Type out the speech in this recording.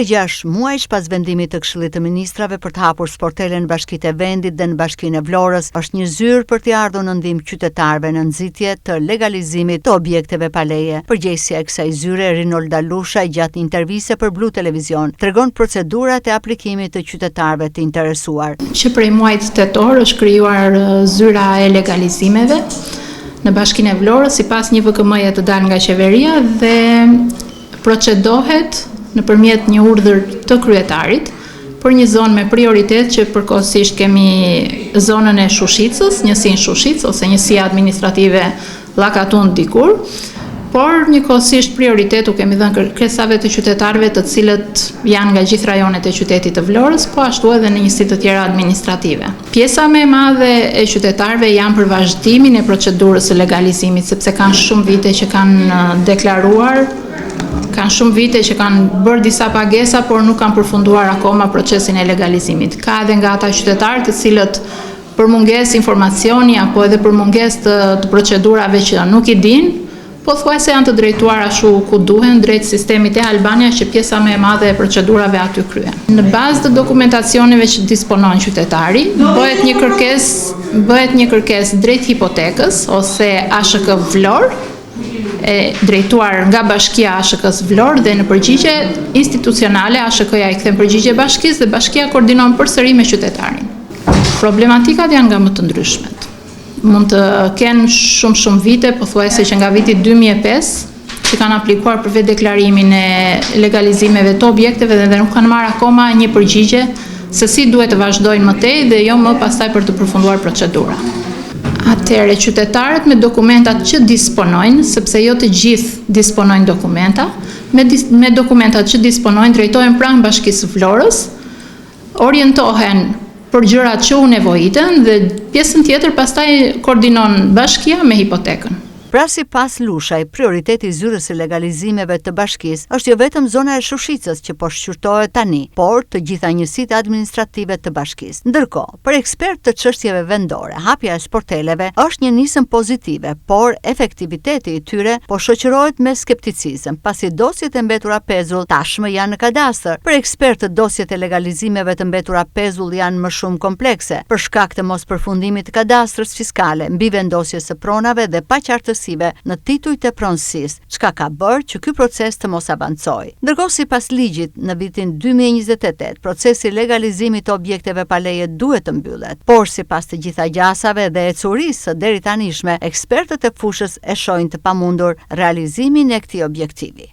Prej 6 muajsh pas vendimit të Këshillit të Ministrave për të hapur sportele në Bashkitë e Vendit dhe në Bashkinë e Vlorës, është një zyrë për t'i ardhur në ndihmë qytetarëve në nxitje të legalizimit të objekteve pa leje. Përgjegjësia e kësaj zyre, Rinolda Lusha, gjatë interviste për Blu Televizion, tregon procedurat e aplikimit të qytetarëve të interesuar. Që prej muajit tetor është krijuar zyra e legalizimeve në Bashkinë e Vlorës sipas një VKM-je të dalë nga qeveria dhe procedohet nëpërmjet një urdhër të kryetarit për një zonë me prioritet që përkohësisht kemi zonën e Shushicës, njësinë Shushicë ose njësia administrative Llakatun dikur, por njëkohësisht prioritetu kemi dhënë kërkesave të qytetarëve të cilët janë nga gjithë rajonet e qytetit të Vlorës, po ashtu edhe në njësi të tjera administrative. Pjesa më e madhe e qytetarëve janë për vazhdimin e procedurës së legalizimit, sepse kanë shumë vite që kanë deklaruar, kanë shumë vite që kanë bërë disa pagesa, por nuk kanë përfunduar akoma procesin e legalizimit. Ka edhe nga ata qytetarë të cilët për mungesë informacioni apo edhe për mungesë të procedurave që nuk i dinë, pothuajse janë të drejtuar ashtu ku duhen drejt sistemit e Albania që pjesa më e madhe e procedurave aty kryen. Në bazë të dokumentacioneve që disponon qytetari, bëhet një kërkesë drejt hipotekës ose ASHK Vlorë, e drejtuar nga Bashkia ASHK-s Vlorë dhe në përgjigje institucionale ASHK-ja i kthen përgjigje bashkisë dhe bashkia koordinon përsëri me qytetarin. Problematikat janë nga më të ndryshmet. Mund të kenë shumë vite, pothuajse që nga viti 2005, që kanë aplikuar për vetë deklarimin e legalizimeve të objekteve dhe nuk kanë marrë akoma një përgjigje se si duhet të vazhdojnë më tej dhe jo më pastaj për të përfunduar procedura. Atëherë, qytetarët me dokumentat që disponojnë, sepse jo të gjithë disponojnë dokumenta, me dokumentat që disponojnë drejtohen pranë Bashkisë së Vlorës, orientohen për gjërat që u nevojiten dhe pjesën tjetër pastaj koordinon bashkia me hipotekën. Pra sipas Lushaj, prioriteti i zyrës së legalizimeve të bashkisë është jo vetëm zona e Shushicës që po shqyrtohet tani, por të gjitha njësitë administrative të bashkisë. Ndërkohë, për ekspert të çështjeve vendore, hapja e sporteleve është një nisëm pozitive, por efektiviteti i tyre po shoqërohet me skepticizëm, pasi dosjet e mbetura pezull tashmë janë në kadastër. Për ekspertët, dosjet e legalizimeve të mbetura pezull janë më shumë komplekse, për shkak të mospërfundimit të kadastrës fiskale, mbi vendosjes së pronave dhe paqartësive në titujt e pronësisë, çka ka bërë që ky proces të mos avancojë. Ndërkohë, sipas ligjit, në vitin 2028, procesi i legalizimit të objekteve pa leje duhet të mbyllet, por sipas të gjitha gjasave dhe ecurisë së deri tanishme, ekspertët e fushës e shohin të pamundur realizimin e këtij objektivi.